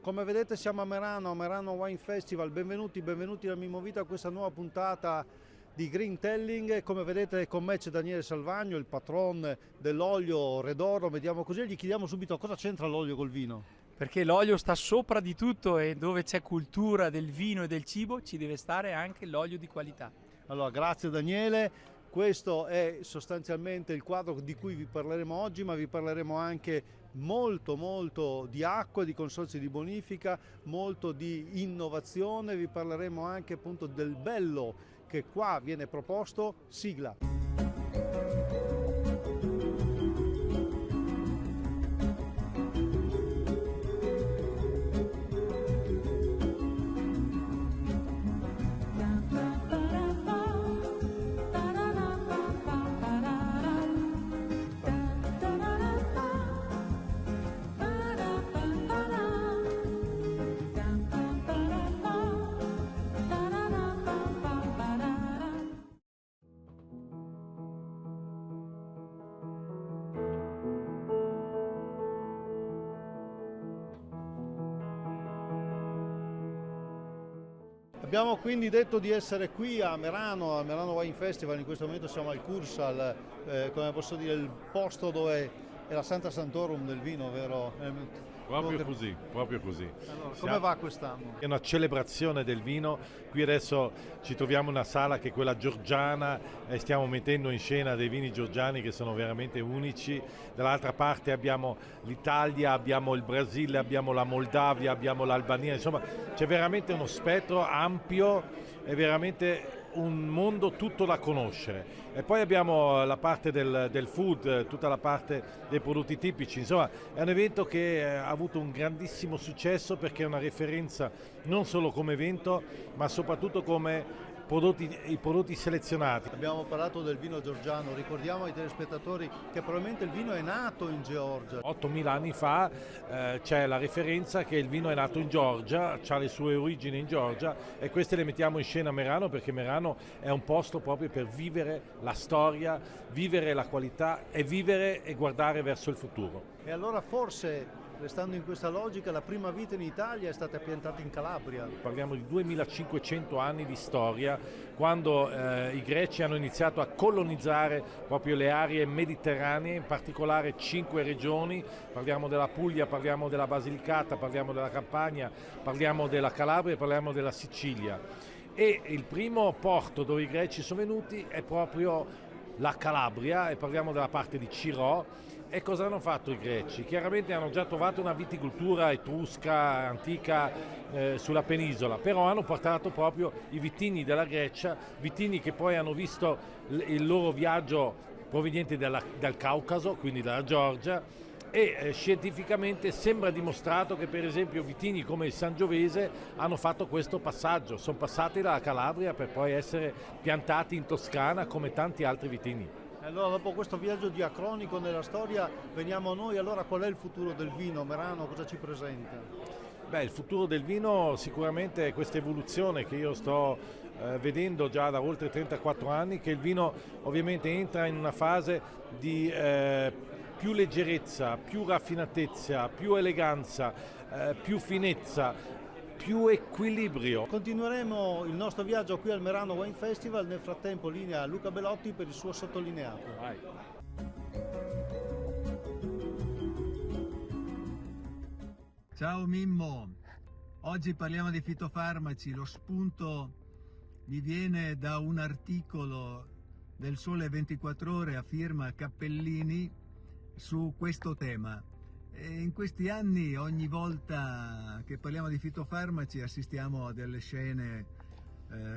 come vedete siamo a Merano Wine Festival, benvenuti da Mimovita a questa nuova puntata di Green Telling. Come vedete con me c'è Daniele Salvagno, il patron dell'olio Redoro, vediamo così, gli chiediamo subito cosa c'entra l'olio col vino. Perché l'olio sta sopra di tutto e dove c'è cultura del vino e del cibo ci deve stare anche l'olio di qualità. Allora, grazie Daniele. Questo è sostanzialmente il quadro di cui vi parleremo oggi, ma vi parleremo anche molto di acqua, di consorzi di bonifica, molto di innovazione, vi parleremo anche appunto del bello che qua viene proposto. Sigla. Abbiamo quindi detto di essere qui a Merano Wine Festival. In questo momento siamo al Cursal, come posso dire, il posto dove è la Santa Santorum del vino, vero? Proprio così. Allora, come va quest'anno? È una celebrazione del vino. Qui adesso ci troviamo in una sala che è quella georgiana e stiamo mettendo in scena dei vini georgiani che sono veramente unici. Dall'altra parte abbiamo l'Italia, abbiamo il Brasile, abbiamo la Moldavia, abbiamo l'Albania, insomma c'è veramente uno spettro ampio, è veramente un mondo tutto da conoscere. E poi abbiamo la parte del food, tutta la parte dei prodotti tipici, insomma è un evento che ha avuto un grandissimo successo perché è una referenza non solo come evento ma soprattutto come i prodotti selezionati. Abbiamo parlato del vino georgiano, ricordiamo ai telespettatori che probabilmente il vino è nato in Georgia. 8000 anni fa c'è la referenza che il vino è nato in Georgia, ha le sue origini in Georgia e queste le mettiamo in scena a Merano perché Merano è un posto proprio per vivere la storia, vivere la qualità e vivere e guardare verso il futuro. E allora forse, restando in questa logica, la prima vite in Italia è stata piantata in Calabria. Parliamo di 2500 anni di storia, quando i greci hanno iniziato a colonizzare proprio le aree mediterranee, in particolare 5 regioni, parliamo della Puglia, parliamo della Basilicata, parliamo della Campania, parliamo della Calabria e parliamo della Sicilia. E il primo porto dove i greci sono venuti è proprio la Calabria, e parliamo della parte di Cirò. E cosa hanno fatto i greci? Chiaramente hanno già trovato una viticoltura etrusca, antica sulla penisola, però hanno portato proprio i vitigni della Grecia, vitigni che poi hanno visto il loro viaggio proveniente dal Caucaso, quindi dalla Georgia, e scientificamente sembra dimostrato che per esempio vitigni come il Sangiovese hanno fatto questo passaggio, sono passati dalla Calabria per poi essere piantati in Toscana come tanti altri vitigni. Allora, dopo questo viaggio diacronico nella storia, veniamo a noi. Allora, qual è il futuro del vino? Merano cosa ci presenta? Beh, il futuro del vino sicuramente è questa evoluzione che io sto vedendo già da oltre 34 anni, che il vino ovviamente entra in una fase di più leggerezza, più raffinatezza, più eleganza, più finezza, più equilibrio. Continueremo il nostro viaggio qui al Merano Wine Festival. Nel frattempo linea Luca Belotti per il suo sottolineato. Vai. Ciao Mimmo, oggi parliamo di fitofarmaci. Lo spunto mi viene da un articolo del Sole 24 Ore a firma Cappellini su questo tema. E in questi anni ogni volta che parliamo di fitofarmaci assistiamo a delle scene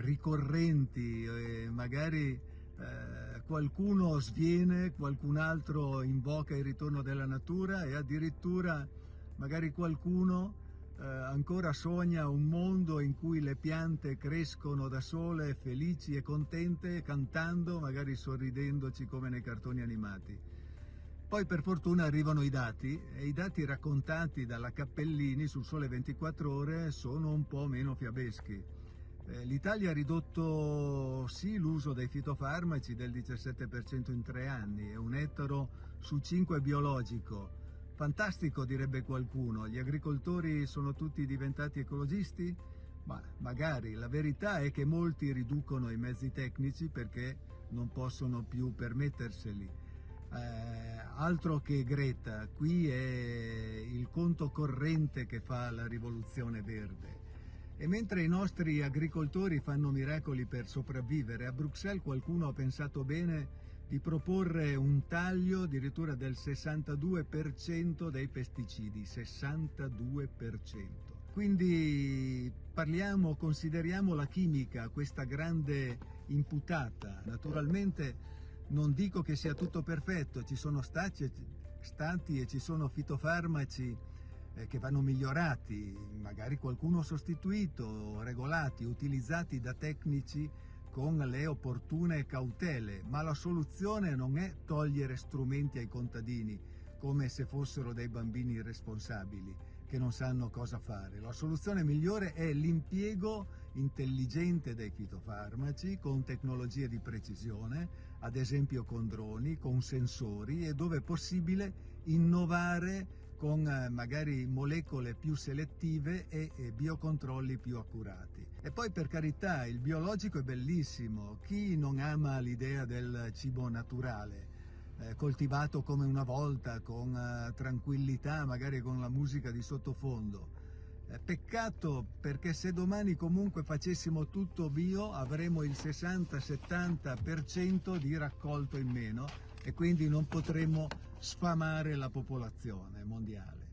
ricorrenti, magari qualcuno sviene, qualcun altro invoca il ritorno della natura e addirittura magari qualcuno ancora sogna un mondo in cui le piante crescono da sole, felici e contente, cantando, magari sorridendoci come nei cartoni animati. Poi per fortuna arrivano i dati, e i dati raccontati dalla Cappellini sul Sole 24 Ore sono un po' meno fiabeschi. L'Italia ha ridotto sì l'uso dei fitofarmaci del 17% in 3 anni, e 1 ettaro su 5 biologico. fantastico, direbbe qualcuno, gli agricoltori sono tutti diventati ecologisti? Ma magari, la verità è che molti riducono i mezzi tecnici perché non possono più permetterseli. Altro che Greta, qui è il conto corrente che fa la rivoluzione verde. E mentre i nostri agricoltori fanno miracoli per sopravvivere, a Bruxelles qualcuno ha pensato bene di proporre un taglio addirittura del 62% dei pesticidi, 62%. Quindi consideriamo la chimica questa grande imputata. Naturalmente non dico che sia tutto perfetto, ci sono stati e ci sono fitofarmaci che vanno migliorati, magari qualcuno sostituito, regolati, utilizzati da tecnici con le opportune cautele, ma la soluzione non è togliere strumenti ai contadini come se fossero dei bambini irresponsabili che non sanno cosa fare. La soluzione migliore è l'impiego intelligente dei fitofarmaci con tecnologie di precisione, ad esempio con droni, con sensori, e dove è possibile innovare con magari molecole più selettive e biocontrolli più accurati. E poi, per carità, il biologico è bellissimo, chi non ama l'idea del cibo naturale, coltivato come una volta, con tranquillità, magari con la musica di sottofondo. Peccato, perché se domani comunque facessimo tutto bio avremo il 60-70% di raccolto in meno e quindi non potremmo sfamare la popolazione mondiale.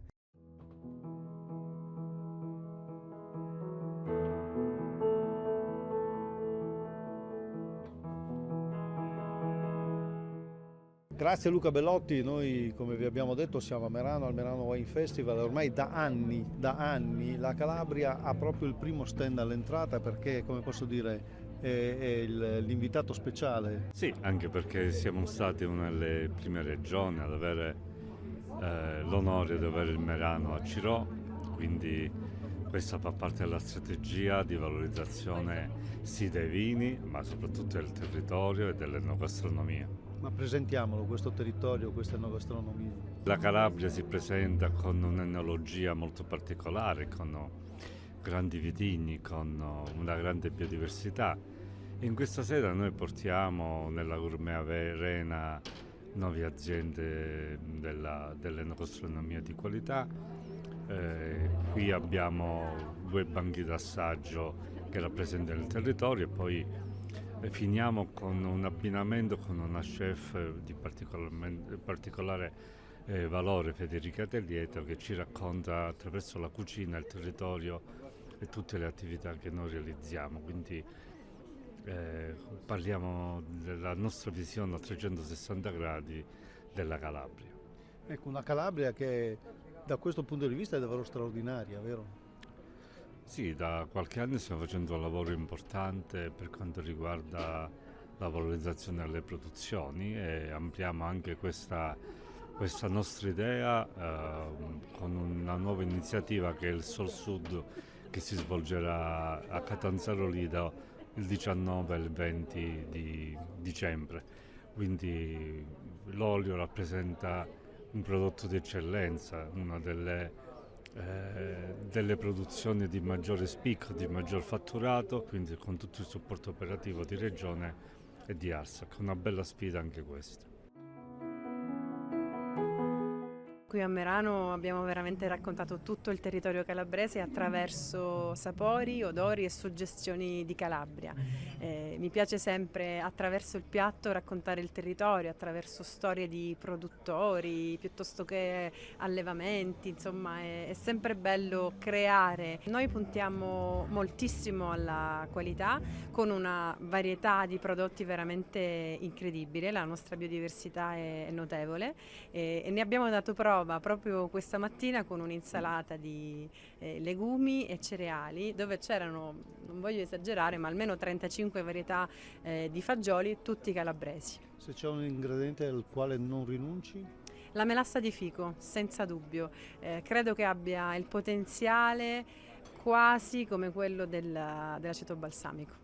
Grazie Luca Bellotti, noi come vi abbiamo detto siamo a Merano, al Merano Wine Festival, ormai da anni la Calabria ha proprio il primo stand all'entrata perché, come posso dire, è l'invitato speciale. Sì, anche perché siamo stati una delle prime regioni ad avere l'onore di avere il Merano a Cirò, quindi questa fa parte della strategia di valorizzazione sì dei vini, ma soprattutto del territorio e dell'enogastronomia. Ma presentiamolo, questo territorio, questa enogastronomia. La Calabria si presenta con un'enologia molto particolare, con grandi vitigni, con una grande biodiversità. In questa sera noi portiamo nella Gourmet Arena 9 aziende dell'enogastronomia di qualità. Qui abbiamo 2 banchi d'assaggio che rappresentano il territorio e poi finiamo con un abbinamento con una chef di particolare valore, Federica Telieto, che ci racconta attraverso la cucina il territorio e tutte le attività che noi realizziamo. Quindi parliamo della nostra visione a 360 gradi della Calabria. Ecco, una Calabria che da questo punto di vista è davvero straordinaria, vero? Sì, da qualche anno stiamo facendo un lavoro importante per quanto riguarda la valorizzazione delle produzioni e ampliamo anche questa nostra idea con una nuova iniziativa che è il Sol Sud, che si svolgerà a Catanzaro Lido il 19 e il 20 di dicembre. Quindi l'olio rappresenta un prodotto di eccellenza, una delle produzioni di maggiore spicco, di maggior fatturato, quindi con tutto il supporto operativo di Regione e di ARSAC. Una bella sfida anche questa. Qui a Merano abbiamo veramente raccontato tutto il territorio calabrese attraverso sapori, odori e suggestioni di Calabria. Mi piace sempre attraverso il piatto raccontare il territorio, attraverso storie di produttori piuttosto che allevamenti, insomma è sempre bello creare. Noi puntiamo moltissimo alla qualità con una varietà di prodotti veramente incredibile, la nostra biodiversità è notevole e ne abbiamo dato prova proprio questa mattina con un'insalata di legumi e cereali dove c'erano, non voglio esagerare, ma almeno 35 varietà di fagioli, tutti calabresi. Se c'è un ingrediente al quale non rinunci? La melassa di fico, senza dubbio. Credo che abbia il potenziale quasi come quello dell'aceto balsamico.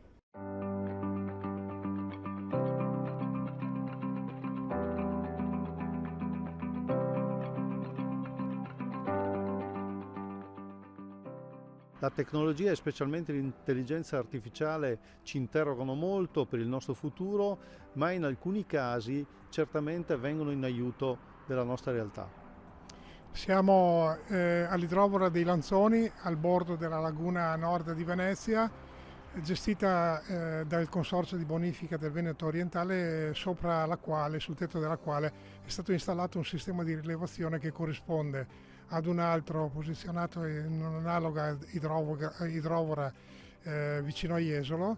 La tecnologia e specialmente l'intelligenza artificiale ci interrogano molto per il nostro futuro, ma in alcuni casi certamente vengono in aiuto della nostra realtà. Siamo all'idrovora dei Lanzoni, al bordo della laguna nord di Venezia, gestita dal Consorzio di Bonifica del Veneto Orientale, sopra la quale, sul tetto della quale è stato installato un sistema di rilevazione che corrisponde ad un altro posizionato in un'analoga idrovora vicino a Jesolo,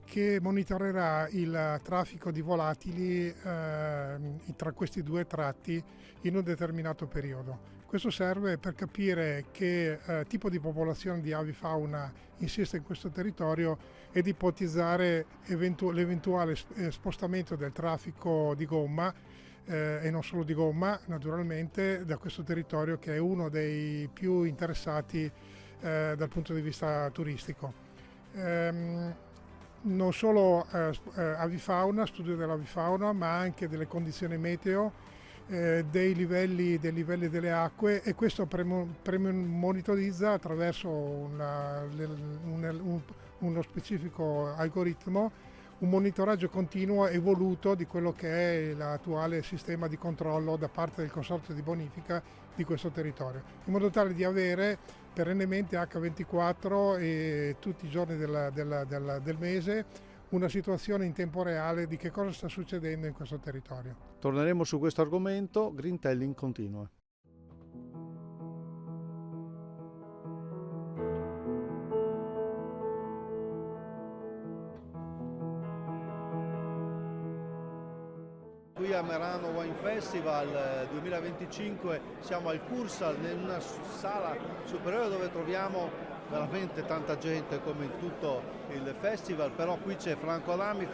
che monitorerà il traffico di volatili tra questi due tratti in un determinato periodo. Questo serve per capire che tipo di popolazione di avifauna insiste in questo territorio ed ipotizzare l'eventuale spostamento del traffico di gomma e non solo di gomma, naturalmente, da questo territorio, che è uno dei più interessati dal punto di vista turistico. Non solo avifauna, studio dell'avifauna, ma anche delle condizioni meteo, dei livelli delle acque, e questo monitorizza attraverso uno specifico algoritmo un monitoraggio continuo evoluto di quello che è l'attuale sistema di controllo da parte del Consorzio di Bonifica di questo territorio, in modo tale di avere perennemente H24 e tutti i giorni del mese una situazione in tempo reale di che cosa sta succedendo in questo territorio. Torneremo su questo argomento, Greentelling continua. Qui a Merano Wine Festival 2025 siamo al Cursal, in una sala superiore dove troviamo veramente tanta gente come in tutto il festival, però qui c'è Franco Adami,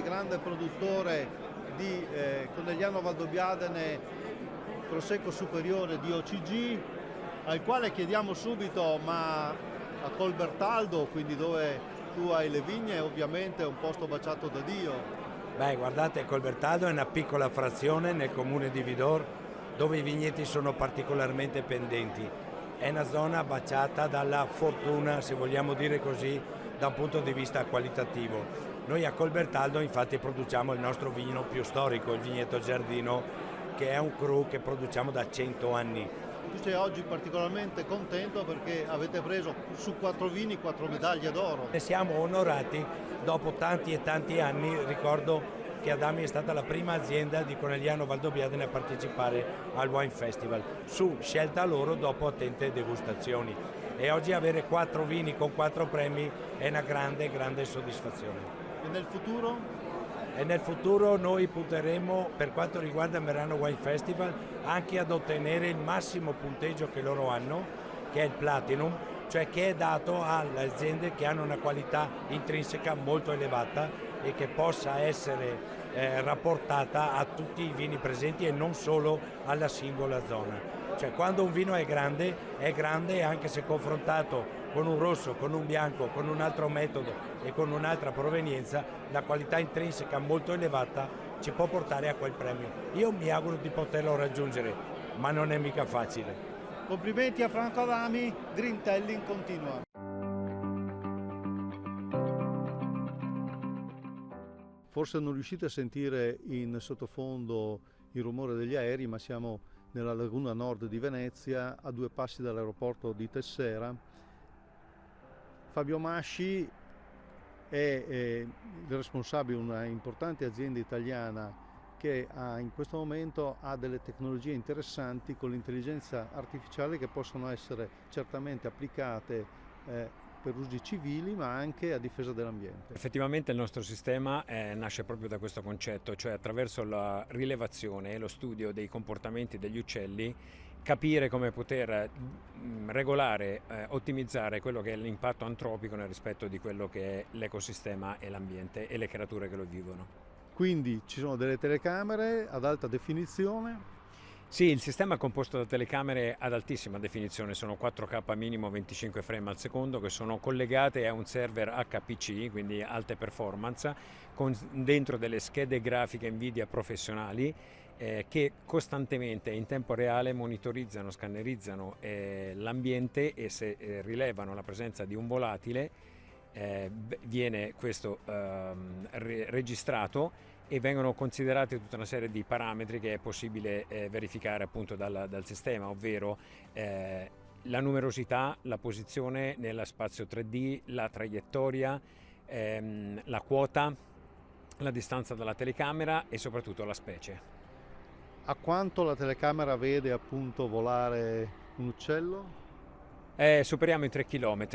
grande produttore di Conegliano Valdobbiadene Prosecco Superiore di OCG, al quale chiediamo subito, ma a Colbertaldo, quindi dove tu hai le vigne, ovviamente è un posto baciato da Dio. Beh, guardate, Colbertaldo è una piccola frazione nel comune di Vidor, dove i vigneti sono particolarmente pendenti. È una zona baciata dalla fortuna, se vogliamo dire così, da un punto di vista qualitativo. Noi a Colbertaldo infatti produciamo il nostro vino più storico, il vigneto Giardino, che è un cru che produciamo da 100 anni. Tu sei oggi particolarmente contento perché avete preso su 4 vini 4 medaglie d'oro. Ne siamo onorati dopo tanti e tanti anni. Ricordo che Adami è stata la prima azienda di Conegliano Valdobbiadene a partecipare al Wine Festival, su scelta loro dopo attente degustazioni. E oggi avere 4 vini con 4 premi è una grande soddisfazione. E nel futuro? E nel futuro noi punteremo, per quanto riguarda il Merano Wine Festival, anche ad ottenere il massimo punteggio che loro hanno, che è il Platinum, cioè che è dato alle aziende che hanno una qualità intrinseca molto elevata e che possa essere rapportata a tutti i vini presenti e non solo alla singola zona. Cioè quando un vino è grande anche se confrontato con un rosso, con un bianco, con un altro metodo e con un'altra provenienza, la qualità intrinseca molto elevata ci può portare a quel premio. Io mi auguro di poterlo raggiungere, ma non è mica facile. Complimenti a Franco Adami, Greentelling continua. Forse non riuscite a sentire in sottofondo il rumore degli aerei, ma siamo nella laguna nord di Venezia, a 2 passi dall'aeroporto di Tessera. Fabio Masci è il responsabile di una importante azienda italiana che in questo momento ha delle tecnologie interessanti con l'intelligenza artificiale che possono essere certamente applicate per usi civili ma anche a difesa dell'ambiente. Effettivamente il nostro sistema nasce proprio da questo concetto, cioè attraverso la rilevazione e lo studio dei comportamenti degli uccelli capire come poter regolare, ottimizzare quello che è l'impatto antropico nel rispetto di quello che è l'ecosistema e l'ambiente e le creature che lo vivono. Quindi ci sono delle telecamere ad alta definizione? Sì, il sistema è composto da telecamere ad altissima definizione, sono 4K minimo 25 frame al secondo che sono collegate a un server HPC, quindi alte performance, con dentro delle schede grafiche Nvidia professionali che costantemente in tempo reale monitorizzano, scannerizzano l'ambiente e se rilevano la presenza di un volatile viene questo registrato e vengono considerati tutta una serie di parametri che è possibile verificare appunto dal sistema, ovvero la numerosità, la posizione nello spazio 3D, la traiettoria, la quota, la distanza dalla telecamera e soprattutto la specie. A quanto la telecamera vede appunto volare un uccello? Superiamo i 3 km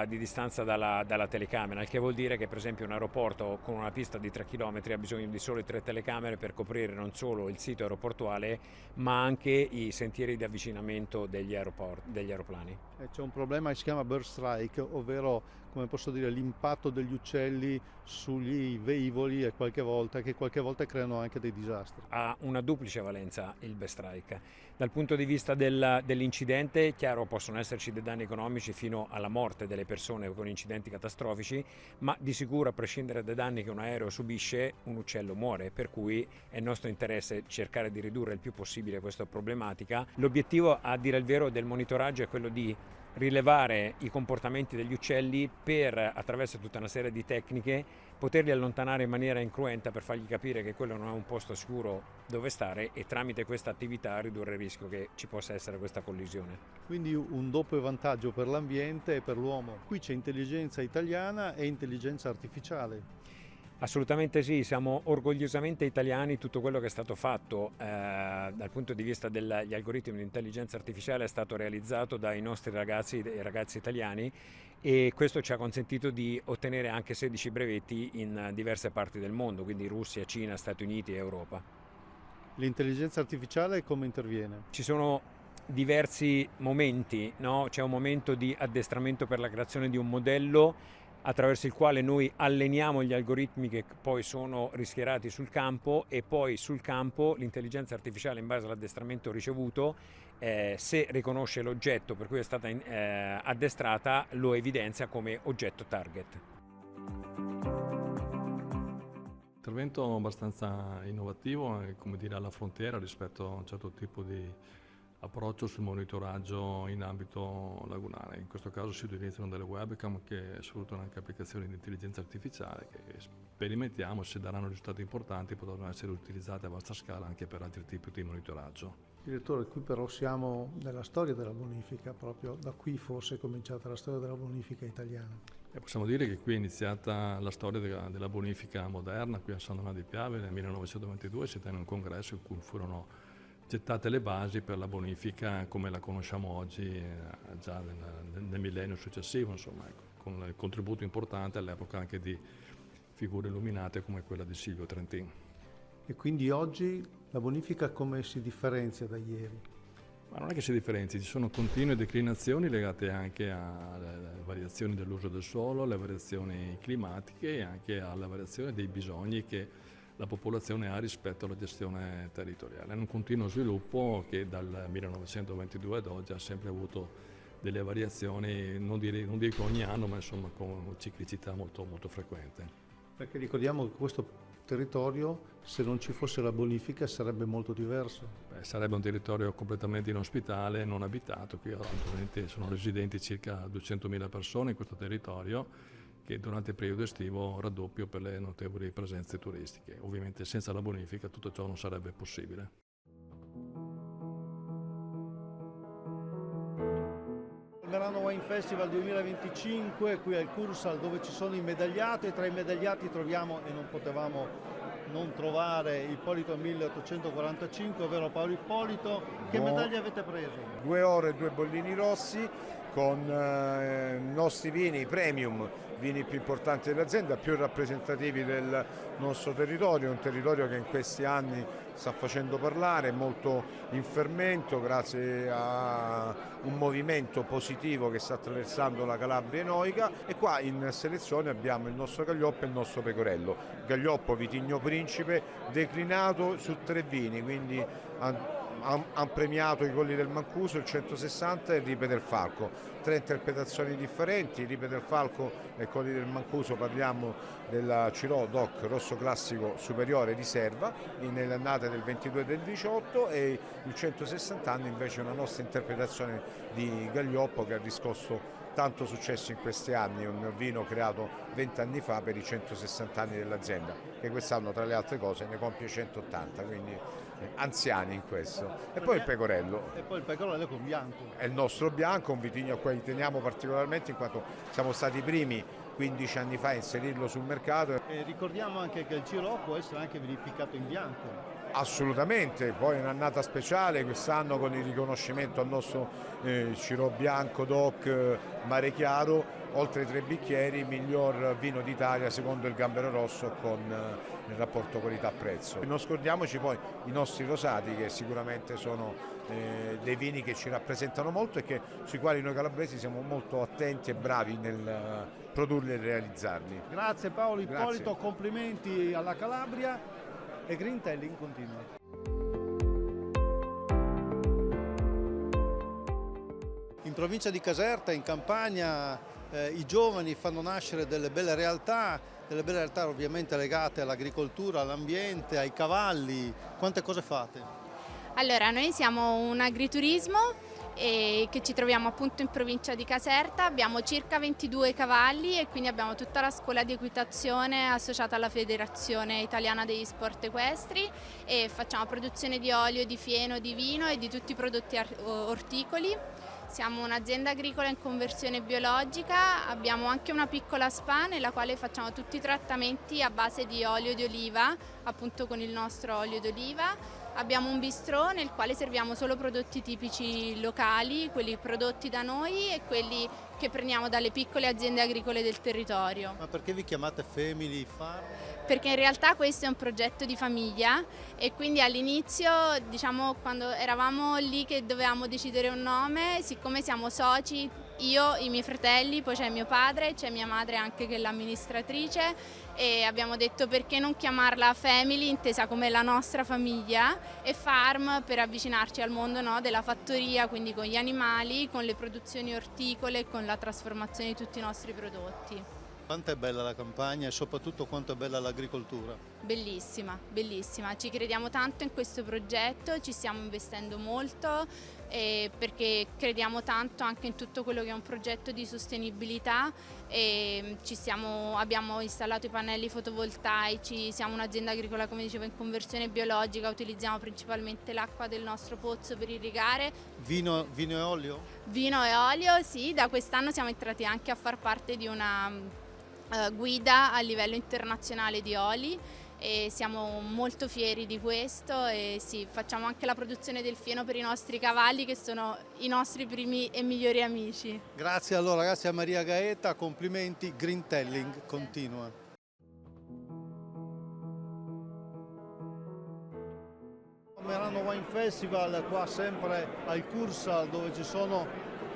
di distanza dalla telecamera, il che vuol dire che per esempio un aeroporto con una pista di 3 km ha bisogno di solo 3 telecamere per coprire non solo il sito aeroportuale ma anche i sentieri di avvicinamento degli aeroplani. C'è un problema che si chiama bird strike, ovvero come posso dire l'impatto degli uccelli sugli velivoli e qualche volta creano anche dei disastri. Ha una duplice valenza il bird strike. Dal punto di vista dell'incidente, chiaro, possono esserci dei danni economici fino alla morte delle persone con incidenti catastrofici, ma di sicuro a prescindere dai danni che un aereo subisce, un uccello muore, per cui è nostro interesse cercare di ridurre il più possibile questa problematica. L'obiettivo, a dire il vero, del monitoraggio è quello di rilevare i comportamenti degli uccelli per, attraverso tutta una serie di tecniche, poterli allontanare in maniera incruenta per fargli capire che quello non è un posto sicuro dove stare e tramite questa attività ridurre il rischio che ci possa essere questa collisione. Quindi un doppio vantaggio per l'ambiente e per l'uomo. Qui c'è intelligenza italiana e intelligenza artificiale. Assolutamente sì, siamo orgogliosamente italiani, tutto quello che è stato fatto dal punto di vista degli algoritmi di intelligenza artificiale è stato realizzato dai nostri ragazzi e ragazze italiani e questo ci ha consentito di ottenere anche 16 brevetti in diverse parti del mondo, quindi Russia, Cina, Stati Uniti e Europa. L'intelligenza artificiale come interviene? Ci sono diversi momenti, no? C'è un momento di addestramento per la creazione di un modello attraverso il quale noi alleniamo gli algoritmi che poi sono rischierati sul campo e poi sul campo l'intelligenza artificiale in base all'addestramento ricevuto se riconosce l'oggetto per cui è stata addestrata lo evidenzia come oggetto target. Intervento abbastanza innovativo e come dire alla frontiera rispetto a un certo tipo di approccio sul monitoraggio in ambito lagunare. In questo caso si utilizzano delle webcam che sfruttano anche applicazioni di intelligenza artificiale che sperimentiamo, se daranno risultati importanti potranno essere utilizzate a vasta scala anche per altri tipi di monitoraggio. Direttore, qui però siamo nella storia della bonifica, proprio da qui forse è cominciata la storia della bonifica italiana. Possiamo dire che qui è iniziata la storia della bonifica moderna, qui a San Donà di Piave nel 1922 si tenne un congresso in cui furono gettate le basi per la bonifica come la conosciamo oggi già nel millennio successivo, insomma, con il contributo importante all'epoca anche di figure illuminate come quella di Silvio Trentin. E quindi oggi la bonifica come si differenzia da ieri? Ma non è che si differenzi, ci sono continue declinazioni legate anche alle variazioni dell'uso del suolo, alle variazioni climatiche e anche alla variazione dei bisogni che la popolazione ha rispetto alla gestione territoriale. È un continuo sviluppo che dal 1922 ad oggi ha sempre avuto delle variazioni, non dico ogni anno, ma insomma con ciclicità molto, molto frequente. Perché ricordiamo che questo territorio, se non ci fosse la bonifica, sarebbe molto diverso. Sarebbe un territorio completamente inospitale, non abitato. Qui attualmente sono residenti circa 200.000 persone in questo territorio, che durante il periodo estivo raddoppio per le notevoli presenze turistiche. Ovviamente senza la bonifica tutto ciò non sarebbe possibile. Il Merano Wine Festival 2025 qui al Cursal, dove ci sono i medagliati, e tra i medagliati troviamo, e non potevamo non trovare, Ippolito 1845, ovvero Paolo Ippolito. Che medaglia avete preso? 2 oro e 2 bollini rossi con i nostri vini premium, vini più importanti dell'azienda, più rappresentativi del nostro territorio, un territorio che in questi anni sta facendo parlare, molto in fermento grazie a un movimento positivo che sta attraversando la Calabria enoica, e qua in selezione abbiamo il nostro Gaglioppo e il nostro Pecorello. Gaglioppo Vitigno Principe declinato su 3 vini, quindi hanno premiato i Colli del Mancuso, il 160 e il Ripe del Falco. 3 interpretazioni differenti, il Ripe del Falco e Colli del Mancuso parliamo della Cirò DOC Rosso Classico Superiore Riserva nelle annate del 22 e del 18, e il 160 anni invece è una nostra interpretazione di Gaglioppo che ha riscosso tanto successo in questi anni, un vino creato 20 anni fa per i 160 anni dell'azienda, che quest'anno tra le altre cose ne compie 180, quindi anziani in questo. E poi il pecorello. E poi il pecorello con bianco. È il nostro bianco, un vitigno a cui teniamo particolarmente in quanto siamo stati i primi 15 anni fa a inserirlo sul mercato. E ricordiamo anche che il Cirò può essere anche vinificato in bianco. Assolutamente, poi è un'annata speciale quest'anno con il riconoscimento al nostro Cirò bianco DOC Mare Chiaro, oltre 3 bicchieri, miglior vino d'Italia secondo il Gambero Rosso con il rapporto qualità-prezzo. Non scordiamoci poi i nostri rosati, che sicuramente sono dei vini che ci rappresentano molto e sui quali noi calabresi siamo molto attenti e bravi nel produrli e realizzarli. Grazie Paolo Ippolito, complimenti alla Calabria. E Grintelling continua. In provincia di Caserta, in Campania, i giovani fanno nascere delle belle realtà ovviamente legate all'agricoltura, all'ambiente, ai cavalli. Quante cose fate? Allora, noi siamo un agriturismo che ci troviamo appunto in provincia di Caserta, abbiamo circa 22 cavalli e quindi abbiamo tutta la scuola di equitazione associata alla Federazione Italiana degli Sport Equestri e facciamo produzione di olio, di fieno, di vino e di tutti i prodotti orticoli. Siamo un'azienda agricola in conversione biologica, abbiamo anche una piccola spa nella quale facciamo tutti i trattamenti a base di olio di oliva, appunto con il nostro olio d'oliva. Abbiamo un bistrò nel quale serviamo solo prodotti tipici locali, quelli prodotti da noi e quelli che prendiamo dalle piccole aziende agricole del territorio. Ma perché vi chiamate Family Farm? Perché in realtà questo è un progetto di famiglia e quindi all'inizio, diciamo, quando eravamo lì che dovevamo decidere un nome, siccome siamo soci, io, i miei fratelli, poi c'è mio padre, c'è mia madre anche che è l'amministratrice, e abbiamo detto perché non chiamarla Family, intesa come la nostra famiglia, e Farm per avvicinarci al mondo, no, della fattoria, quindi con gli animali, con le produzioni orticole, con la trasformazione di tutti i nostri prodotti. Quanto è bella la campagna e soprattutto quanto è bella l'agricoltura? Bellissima, bellissima, ci crediamo tanto in questo progetto, ci stiamo investendo molto perché crediamo tanto anche in tutto quello che è un progetto di sostenibilità e abbiamo installato i pannelli fotovoltaici, siamo un'azienda agricola come dicevo in conversione biologica, utilizziamo principalmente l'acqua del nostro pozzo per irrigare. Vino e olio? Vino e olio, sì, da quest'anno siamo entrati anche a far parte di una guida a livello internazionale di oli e siamo molto fieri di questo e sì, facciamo anche la produzione del fieno per i nostri cavalli che sono i nostri primi e migliori amici. Grazie allora, grazie a Maria Gaeta, complimenti, Grintelling continua. Merano Wine Festival, qua sempre al Cursal dove ci sono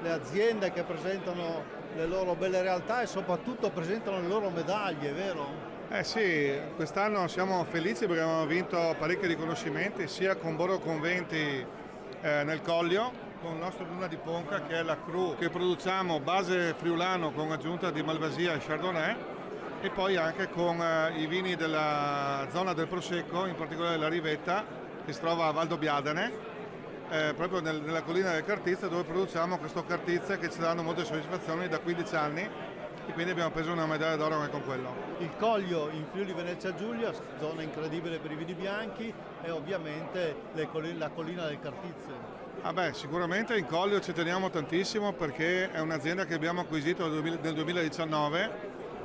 le aziende che presentano le loro belle realtà e soprattutto presentano le loro medaglie, vero? Sì, quest'anno siamo felici perché abbiamo vinto parecchi riconoscimenti sia con Borgo Conventi nel Collio, con il nostro Luna di Ponca che è la Cru che produciamo base friulano con aggiunta di Malvasia e Chardonnay e poi anche con i vini della zona del Prosecco, in particolare la Rivetta che si trova a Valdobbiadene, proprio nella collina del Cartizze dove produciamo questo Cartizze che ci danno molte soddisfazioni da 15 anni e quindi abbiamo preso una medaglia d'oro anche con quello. Il Collio in Friuli Venezia Giulia, zona incredibile per i vini bianchi e ovviamente la collina del Cartizze. Sicuramente in Collio ci teniamo tantissimo perché è un'azienda che abbiamo acquisito nel 2019.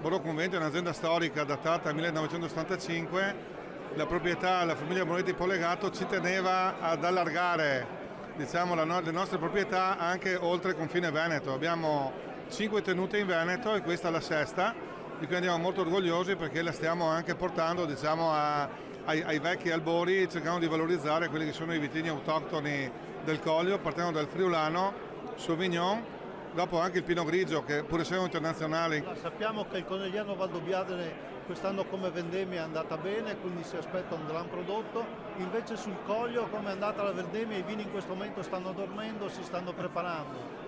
Borgo Conventi è un'azienda storica datata 1975. La proprietà, la famiglia Bonetti Polegato ci teneva ad allargare, diciamo, le nostre proprietà anche oltre il confine Veneto. Abbiamo 5 tenute in Veneto e questa è la sesta, di cui andiamo molto orgogliosi perché la stiamo anche portando, diciamo, ai vecchi albori, cercando di valorizzare quelli che sono i vitigni autoctoni del Collio, partendo dal friulano, Sauvignon, dopo anche il Pinot Grigio, che pur essendo internazionale. Sappiamo che il Conegliano Valdobbiadene quest'anno come vendemmia è andata bene, quindi si aspetta un gran prodotto. Invece sul Coglio come è andata la vendemmia? I vini in questo momento stanno dormendo, si stanno preparando?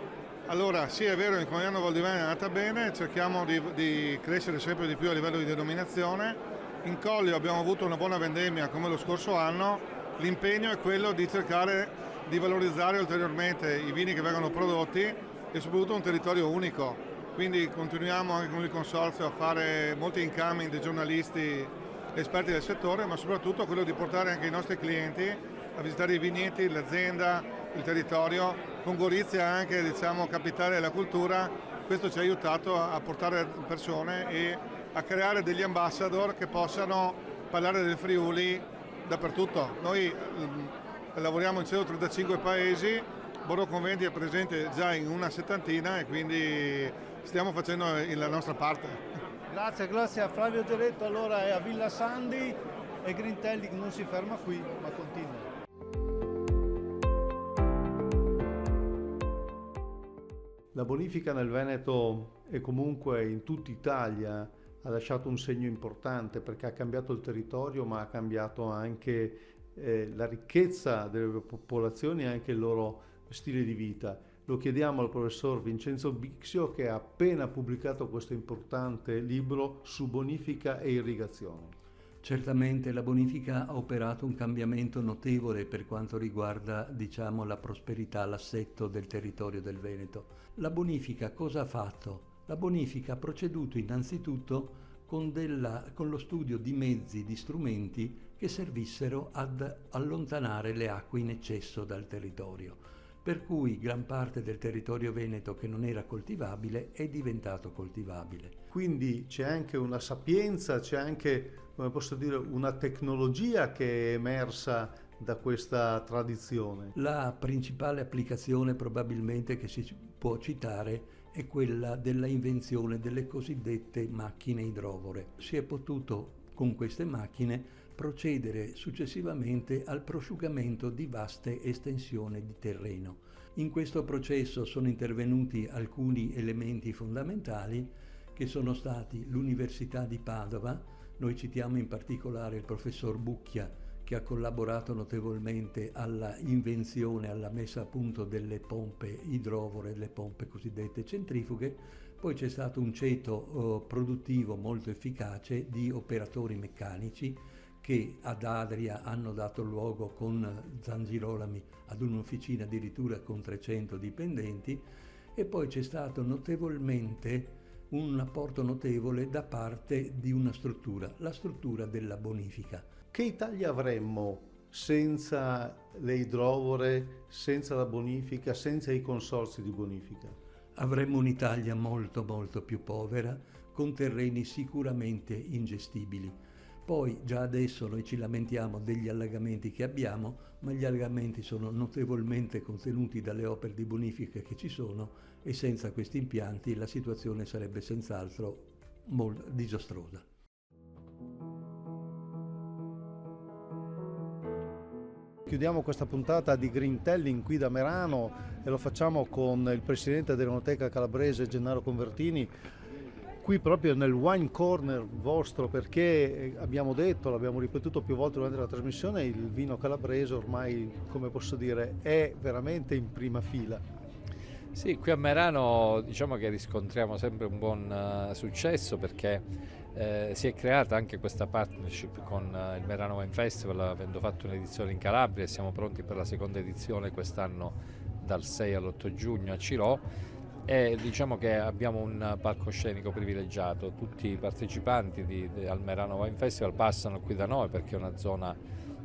Allora sì, è vero, il Conegliano Valdobbiadene è andata bene, cerchiamo di crescere sempre di più a livello di denominazione. In Coglio abbiamo avuto una buona vendemmia come lo scorso anno, l'impegno è quello di cercare di valorizzare ulteriormente i vini che vengono prodotti e soprattutto un territorio unico. Quindi continuiamo anche con il consorzio a fare molti incoming di giornalisti esperti del settore, ma soprattutto quello di portare anche i nostri clienti a visitare i vigneti, l'azienda, il territorio. Con Gorizia anche, diciamo, capitale della cultura, questo ci ha aiutato a portare persone e a creare degli ambassador che possano parlare del Friuli dappertutto. Noi lavoriamo in 135 paesi, Borgo Conventi è presente già in una settantina e quindi stiamo facendo la nostra parte. Grazie a Flavio Geretto, allora è a Villa Sandi e Green Telling non si ferma qui ma continua. La bonifica nel Veneto e comunque in tutta Italia ha lasciato un segno importante perché ha cambiato il territorio ma ha cambiato anche la ricchezza delle popolazioni e anche il loro stile di vita. Lo chiediamo al professor Vincenzo Bixio che ha appena pubblicato questo importante libro su bonifica e irrigazione. Certamente la bonifica ha operato un cambiamento notevole per quanto riguarda, diciamo, la prosperità, l'assetto del territorio del Veneto. La bonifica cosa ha fatto? La bonifica ha proceduto innanzitutto con lo studio di mezzi, di strumenti che servissero ad allontanare le acque in eccesso dal territorio. Per cui gran parte del territorio veneto che non era coltivabile è diventato coltivabile. Quindi c'è anche una sapienza, c'è anche, come posso dire, una tecnologia che è emersa da questa tradizione. La principale applicazione probabilmente che si può citare è quella della invenzione delle cosiddette macchine idrovore. Si è potuto con queste macchine procedere successivamente al prosciugamento di vaste estensioni di terreno. In questo processo sono intervenuti alcuni elementi fondamentali che sono stati l'Università di Padova, noi citiamo in particolare il professor Bucchia che ha collaborato notevolmente alla invenzione, alla messa a punto delle pompe idrovore, le pompe cosiddette centrifughe. Poi c'è stato un ceto produttivo molto efficace di operatori meccanici che ad Adria hanno dato luogo con Zangirolami ad un'officina addirittura con 300 dipendenti e poi c'è stato un apporto notevole da parte di una struttura, la struttura della bonifica. Che Italia avremmo senza le idrovore, senza la bonifica, senza i consorzi di bonifica? Avremmo un'Italia molto molto più povera, con terreni sicuramente ingestibili. Poi già adesso noi ci lamentiamo degli allagamenti che abbiamo, ma gli allagamenti sono notevolmente contenuti dalle opere di bonifica che ci sono e senza questi impianti la situazione sarebbe senz'altro molto disastrosa. Chiudiamo questa puntata di Green Telling qui da Merano e lo facciamo con il presidente dell'Enoteca Calabrese Gennaro Convertini, qui proprio nel wine corner vostro, perché abbiamo detto, l'abbiamo ripetuto più volte durante la trasmissione, il vino calabrese ormai, come posso dire, è veramente in prima fila. Sì, qui a Merano diciamo che riscontriamo sempre un buon successo perché si è creata anche questa partnership con il Merano Wine Festival, avendo fatto un'edizione in Calabria e siamo pronti per la seconda edizione quest'anno dal 6 all'8 giugno a Cirò e diciamo che abbiamo un palcoscenico privilegiato. Tutti i partecipanti al Merano Wine Festival passano qui da noi perché è una zona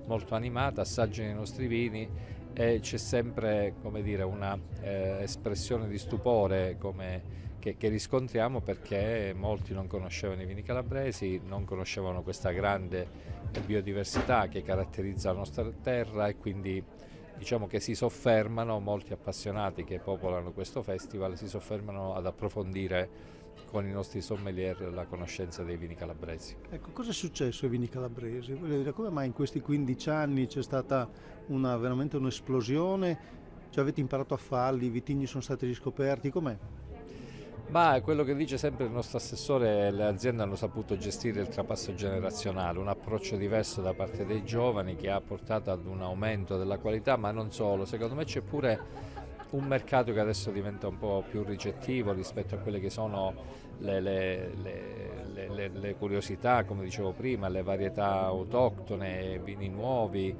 molto animata, assaggiano i nostri vini e c'è sempre, come dire, una espressione di stupore che riscontriamo perché molti non conoscevano i vini calabresi, non conoscevano questa grande biodiversità che caratterizza la nostra terra e quindi diciamo che si soffermano, molti appassionati che popolano questo festival, si soffermano ad approfondire con i nostri sommelier la conoscenza dei vini calabresi. Ecco, cosa è successo ai vini calabresi? Voglio dire, come mai in questi 15 anni c'è stata veramente un'esplosione Cioè avete imparato a farli, i vitigni sono stati riscoperti, com'è? Ma quello che dice sempre il nostro assessore, le aziende hanno saputo gestire il trapasso generazionale, un approccio diverso da parte dei giovani che ha portato ad un aumento della qualità, ma non solo, secondo me c'è pure un mercato che adesso diventa un po' più ricettivo rispetto a quelle che sono le curiosità, come dicevo prima, le varietà autoctone, vini nuovi,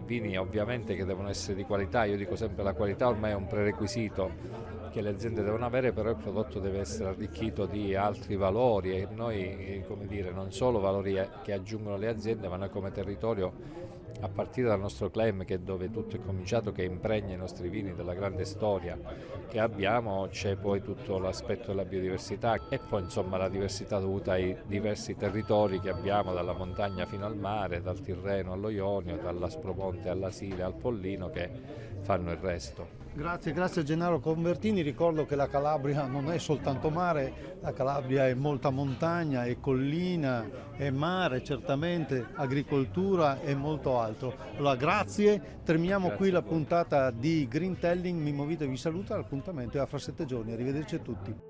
vini ovviamente che devono essere di qualità. Io dico sempre la qualità ormai è un prerequisito che le aziende devono avere, però il prodotto deve essere arricchito di altri valori e noi, come dire, non solo valori che aggiungono le aziende, ma noi come territorio, a partire dal nostro claim, che è dove tutto è cominciato, che impregna i nostri vini della grande storia che abbiamo, c'è poi tutto l'aspetto della biodiversità e poi insomma la diversità dovuta ai diversi territori che abbiamo, dalla montagna fino al mare, dal Tirreno allo Ionio, dall'Aspromonte alla Sile al Pollino, che fanno il resto. Grazie a Gennaro Convertini. Ricordo che la Calabria non è soltanto mare, la Calabria è molta montagna, è collina, è mare certamente, agricoltura e molto altro. Allora grazie, terminiamo qui la puntata di Green Telling. Mimmo Vito vi saluta, l'appuntamento è a fra 7 giorni, arrivederci a tutti.